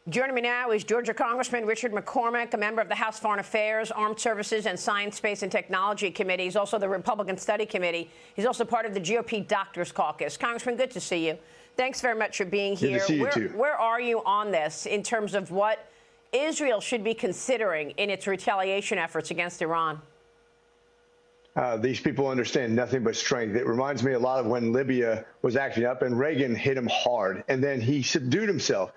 Joining me now is Georgia Congressman Richard McCormick, a member of the House Foreign Affairs, Armed Services, and Science, Space, and Technology Committee. He's also the Republican Study Committee. He's also part of the GOP Doctors Caucus. Congressman, good to see you. Thanks very much for being here. Good to see you, too. Where are you on this in terms of what Israel should be considering in its retaliation efforts against Iran? These people understand nothing but strength. It reminds me a lot of when Libya was acting up and Reagan hit him hard, and then he subdued himself.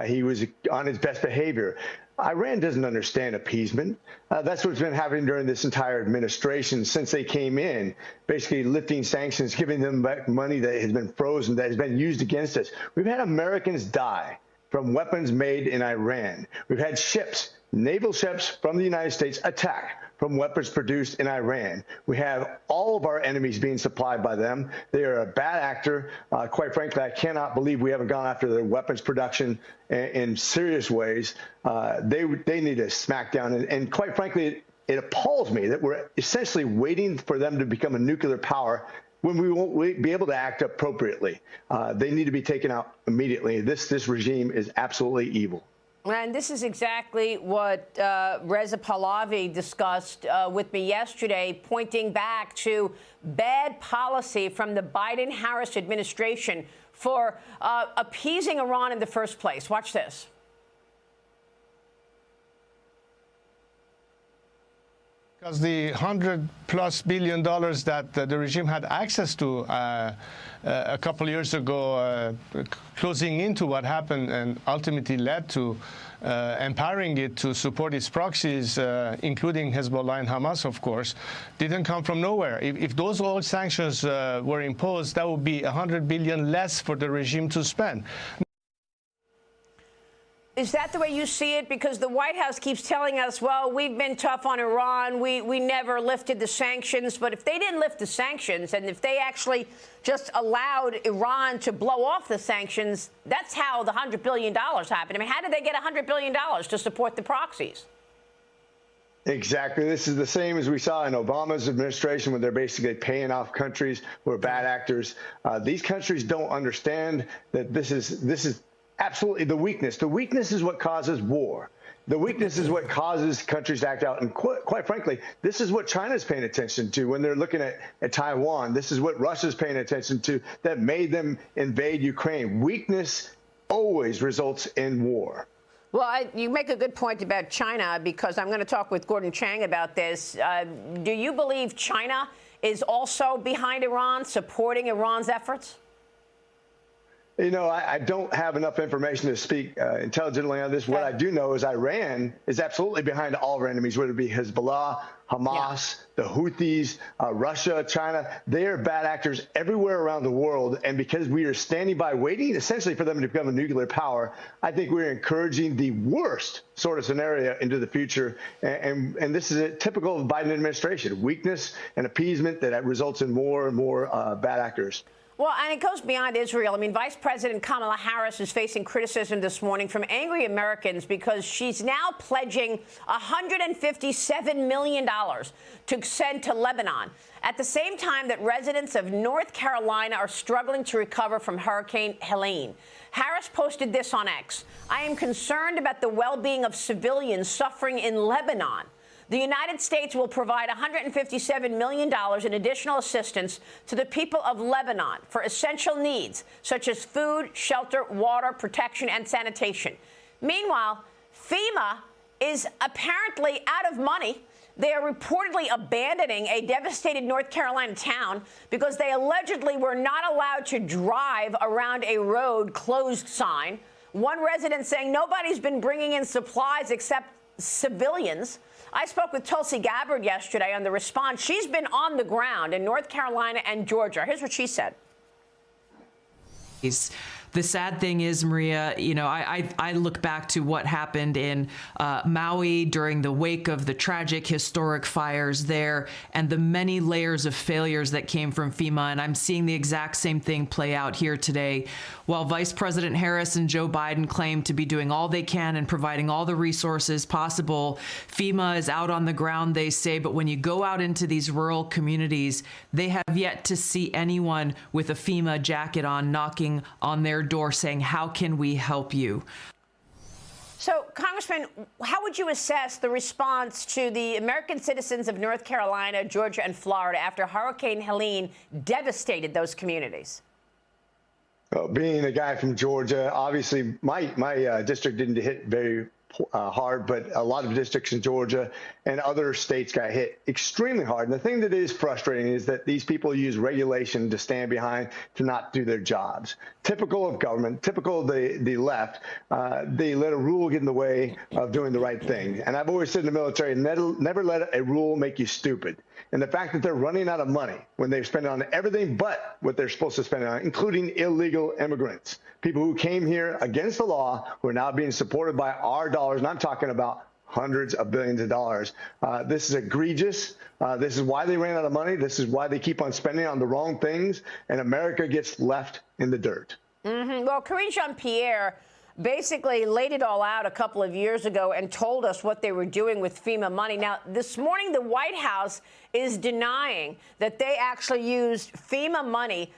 He was on his best behavior. Iran doesn't understand appeasement. That's what's been happening during this entire administration since they came in, basically lifting sanctions, giving them back money that has been frozen, that has been used against us. We've had Americans die from weapons made in Iran. We've had ships, naval ships from the United States attack from weapons produced in Iran. We have all of our enemies being supplied by them. They are a bad actor. Quite frankly, I cannot believe we haven't gone after their weapons production in serious ways. They need a smackdown. And quite frankly, it appalls me that we're essentially waiting for them to become a nuclear power when we won't be able to act appropriately. They need to be taken out immediately. This regime is absolutely evil. And this is exactly what Reza Pahlavi discussed with me yesterday, pointing back to bad policy from the Biden-Harris administration for appeasing Iran in the first place. Watch this. Because the $100+ billion that the regime had access to a couple of years ago, closing into what happened and ultimately led to empowering it to support its proxies, including Hezbollah and Hamas, of course, didn't come from nowhere. If those old sanctions were imposed, that would be $100 billion less for the regime to spend. Is that the way you see it? Because the White House keeps telling us, well, we've been tough on Iran. We never lifted the sanctions. But if they didn't lift the sanctions and if they actually just allowed Iran to blow off the sanctions, that's how the $100 billion happened. I mean, how did they get $100 billion to support the proxies? Exactly. This is the same as we saw in Obama's administration, when they're basically paying off countries who are bad actors. These countries don't understand that this is absolutely the weakness. The weakness is what causes war. The weakness is what causes countries to act out. And quite frankly, this is what China's paying attention to when they're looking at Taiwan. This is what Russia's paying attention to that made them invade Ukraine. Weakness always results in war. Well, you make a good point about China, because I'm going to talk with Gordon Chang about this. Do you believe China is also behind Iran, supporting Iran's efforts? You know, I don't have enough information to speak intelligently on this. What I do know is Iran is absolutely behind all of our enemies, whether it be Hezbollah, Hamas, the Houthis, Russia, China. They are bad actors everywhere around the world. And because we are standing by waiting essentially for them to become a nuclear power, I think we're encouraging the worst sort of scenario into the future. And this is a typical of the Biden administration, weakness and appeasement that results in more and more bad actors. Well, and it goes beyond Israel. I mean, Vice President Kamala Harris is facing criticism this morning from angry Americans because she's now pledging $157 million to send to Lebanon, at the same time that residents of North Carolina are struggling to recover from Hurricane Helene. Harris posted this on X. I am concerned about the well-being of civilians suffering in Lebanon. The United States will provide $157 million in additional assistance to the people of Lebanon for essential needs such as food, shelter, water, protection, and sanitation. Meanwhile, FEMA is apparently out of money. They are reportedly abandoning a devastated North Carolina town because they allegedly were not allowed to drive around a road closed sign. One resident saying nobody's been bringing in supplies except civilians. I spoke with Tulsi Gabbard yesterday on the response. She's been on the ground in North Carolina and Georgia. Here's what she said. The sad thing is, Maria, you know, I look back to what happened in Maui during the wake of the tragic historic fires there and the many layers of failures that came from FEMA. And I'm seeing the exact same thing play out here today. While Vice President Harris and Joe Biden claim to be doing all they can and providing all the resources possible, FEMA is out on the ground, they say. But when you go out into these rural communities, they have yet to see anyone with a FEMA jacket on knocking on their door saying, how can we help you? So, Congressman, how would you assess the response to the American citizens of North Carolina, Georgia, and Florida after Hurricane Helene devastated those communities? Well, being a guy from Georgia, obviously my district didn't hit very hard, but a lot of districts in Georgia and other states got hit extremely hard. And the thing that is frustrating is that these people use regulation to stand behind to not do their jobs. Typical of government, typical of the left, they let a rule get in the way of doing the right thing. And I've always said in the military, never let a rule make you stupid. And the fact that they're running out of money when they've spent it on everything but what they're supposed to spend it on, including illegal immigrants, people who came here against the law, who are now being supported by our dollars, and I'm talking about hundreds of billions of dollars. This is egregious. This is why they ran out of money. This is why they keep on spending on the wrong things, and America gets left in the dirt. Well, Karine Jean-Pierre basically laid it all out a couple of years ago and told us what they were doing with FEMA money. Now, this morning, the White House is denying that they actually used FEMA money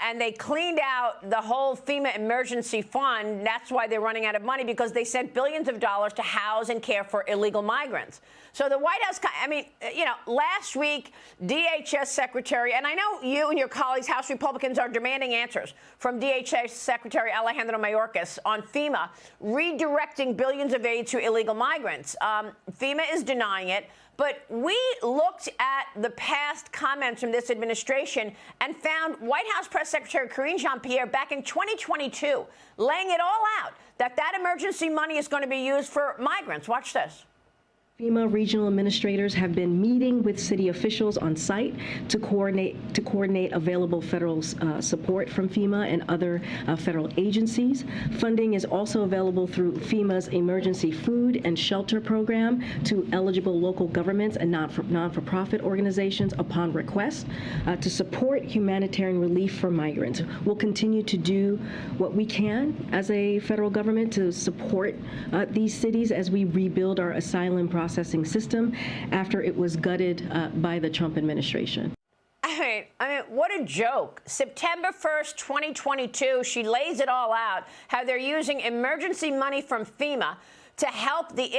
and they cleaned out the whole FEMA emergency fund. That's why they're running out of money, because they sent billions of dollars to house and care for illegal migrants. So the White House, I mean, you know, last week, DHS Secretary, and I know you and your colleagues, House Republicans, are demanding answers from DHS Secretary Alejandro Mayorkas on FEMA redirecting billions of aid to illegal migrants. FEMA is denying it. But we looked at the past comments from this administration and found White House Press Secretary Karine Jean-Pierre back in 2022 laying it all out that emergency money is going to be used for migrants. Watch this. FEMA regional administrators have been meeting with city officials on site to coordinate available federal support from FEMA and other federal agencies. Funding is also available through FEMA's emergency food and shelter program to eligible local governments and non-for-profit organizations upon request to support humanitarian relief for migrants. We'll continue to do what we can as a federal government to support these cities as we rebuild our asylum processing system after it was gutted by the Trump administration. I mean, what a joke. September 1st, 2022, she lays it all out, how they're using emergency money from FEMA to help the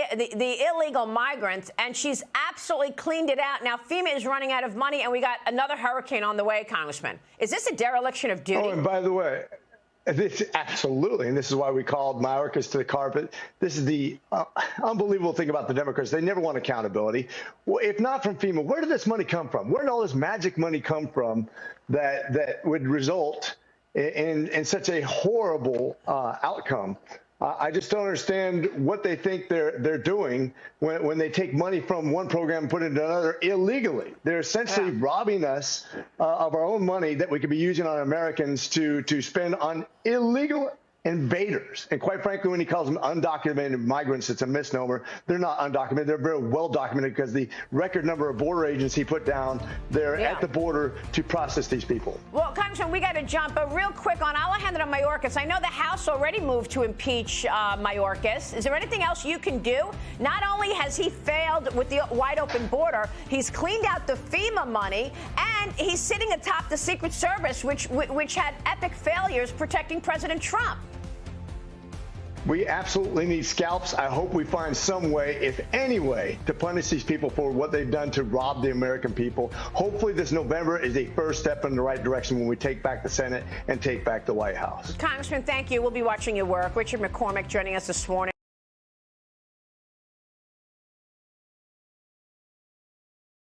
illegal migrants, and she's absolutely cleaned it out. Now, FEMA is running out of money, and we got another hurricane on the way, Congressman. Is this a dereliction of duty? Oh, and by the way, this absolutely, and this is why we called Mayorkas to the carpet. This is the unbelievable thing about the Democrats. They never want accountability. Well, if not from FEMA, where did this money come from? Where did all this magic money come from that would result in such a horrible outcome? I just don't understand what they think they're doing when they take money from one program and put it into another illegally. They're essentially robbing us of our own money that we could be using on Americans to spend on illegal invaders. And quite frankly, when he calls them undocumented migrants, it's a misnomer. They're not undocumented. They're very well documented because the record number of border agents he put down there at the border to process these people. Well, Congressman, we got to jump. But real quick on Alejandro Mayorkas, I know the House already moved to impeach Mayorkas. Is there anything else you can do? Not only has he failed with the wide open border, he's cleaned out the FEMA money, and he's sitting atop the Secret Service, which had epic failures protecting President Trump. We absolutely need scalps. I hope we find some way, if any way, to punish these people for what they've done to rob the American people. Hopefully this November is a first step in the right direction when we take back the Senate and take back the White House. Congressman, thank you. We'll be watching your work. Richard McCormick joining us this morning.